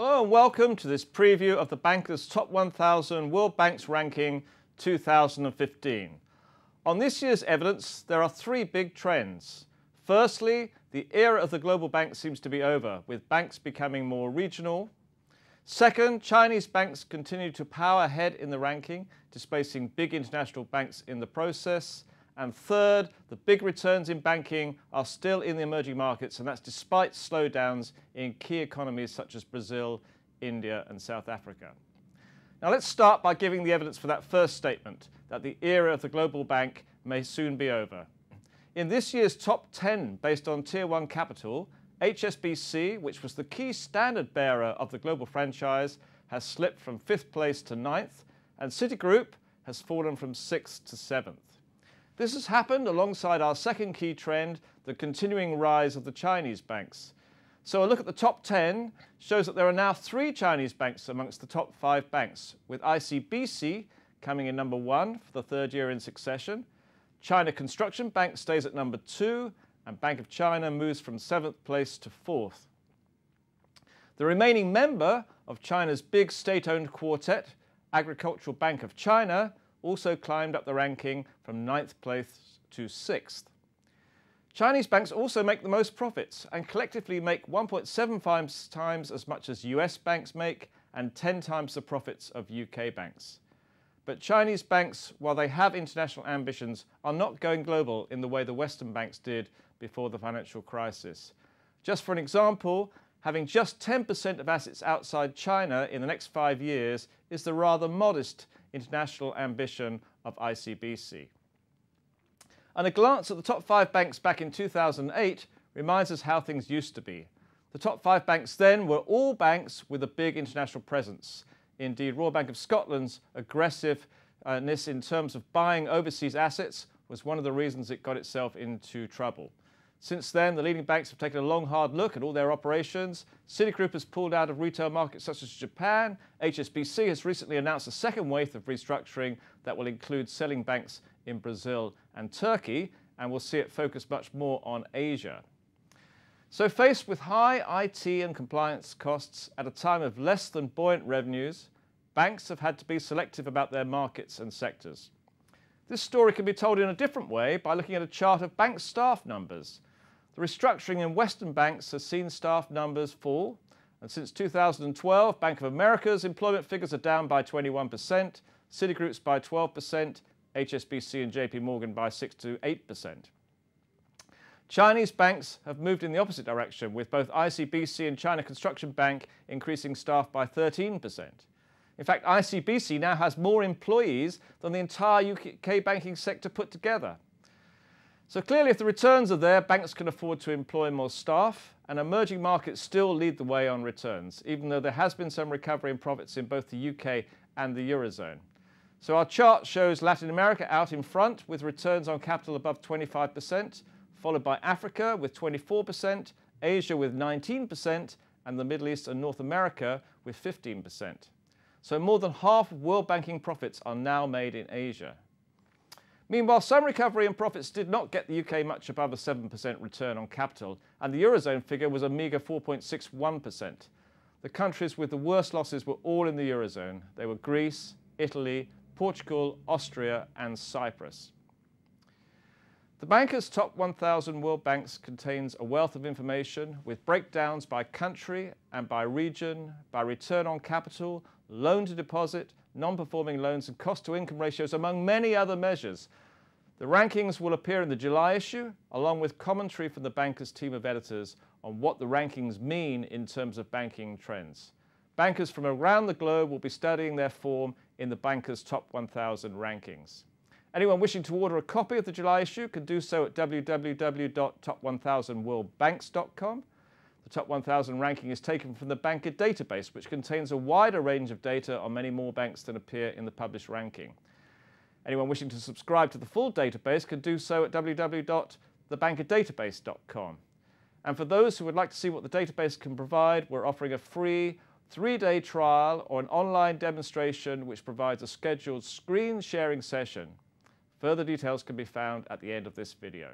Hello and welcome to this preview of the Banker's Top 1000 World Banks Ranking 2015. On this year's evidence, there are three big trends. Firstly, the era of the global banks seems to be over, with banks becoming more regional. Second, Chinese banks continue to power ahead in the ranking, displacing big international banks in the process. And third, the big returns in banking are still in the emerging markets, and that's despite slowdowns in key economies such as Brazil, India, and South Africa. Now let's start by giving the evidence for that first statement, that the era of the global bank may soon be over. In this year's top 10 based on Tier 1 capital, HSBC, which was the key standard bearer of the global franchise, has slipped from 5th place to 9th, and Citigroup has fallen from 6th to 7th. This has happened alongside our second key trend, the continuing rise of the Chinese banks. So a look at the top 10 shows that there are now 3 Chinese banks amongst the top 5 banks, with ICBC coming in number 1 for the 3rd year in succession. China Construction Bank stays at number 2, and Bank of China moves from 7th place to 4th. The remaining member of China's big state-owned quartet, Agricultural Bank of China, also climbed up the ranking from 9th place to 6th. Chinese banks also make the most profits and collectively make 1.75 times as much as US banks make and 10 times the profits of UK banks. But Chinese banks, while they have international ambitions, are not going global in the way the Western banks did before the financial crisis. Just for an example, having just 10% of assets outside China in the next 5 years is the rather modest international ambition of ICBC. And a glance at the top 5 banks back in 2008 reminds us how things used to be. The top 5 banks then were all banks with a big international presence. Indeed, Royal Bank of Scotland's aggressiveness in terms of buying overseas assets was one of the reasons it got itself into trouble. Since then, the leading banks have taken a long, hard look at all their operations. Citigroup has pulled out of retail markets such as Japan. HSBC has recently announced a second wave of restructuring that will include selling banks in Brazil and Turkey, and we'll see it focus much more on Asia. So faced with high IT and compliance costs at a time of less than buoyant revenues, banks have had to be selective about their markets and sectors. This story can be told in a different way by looking at a chart of bank staff numbers. The restructuring in Western banks has seen staff numbers fall, and since 2012, Bank of America's employment figures are down by 21%, Citigroup's by 12%, HSBC and JP Morgan by 6 to 8%. Chinese banks have moved in the opposite direction, with both ICBC and China Construction Bank increasing staff by 13%. In fact, ICBC now has more employees than the entire UK banking sector put together. So clearly, if the returns are there, banks can afford to employ more staff, and emerging markets still lead the way on returns, even though there has been some recovery in profits in both the UK and the Eurozone. So our chart shows Latin America out in front with returns on capital above 25%, followed by Africa with 24%, Asia with 19%, and the Middle East and North America with 15%. So more than half of world banking profits are now made in Asia. Meanwhile, some recovery in profits did not get the UK much above a 7% return on capital, and the Eurozone figure was a meagre 4.61%. The countries with the worst losses were all in the Eurozone. They were Greece, Italy, Portugal, Austria, and Cyprus. The Banker's Top 1000 World Banks contains a wealth of information with breakdowns by country and by region, by return on capital, loan to deposit, non-performing loans and cost-to-income ratios, among many other measures. The rankings will appear in the July issue, along with commentary from the Banker's team of editors on what the rankings mean in terms of banking trends. Bankers from around the globe will be studying their form in the Banker's Top 1000 rankings. Anyone wishing to order a copy of the July issue can do so at www.top1000worldbanks.com. The Top 1000 ranking is taken from the Banker database, which contains a wider range of data on many more banks than appear in the published ranking. Anyone wishing to subscribe to the full database can do so at www.thebankerdatabase.com. And for those who would like to see what the database can provide, we're offering a free 3-day trial or an online demonstration which provides a scheduled screen sharing session. Further details can be found at the end of this video.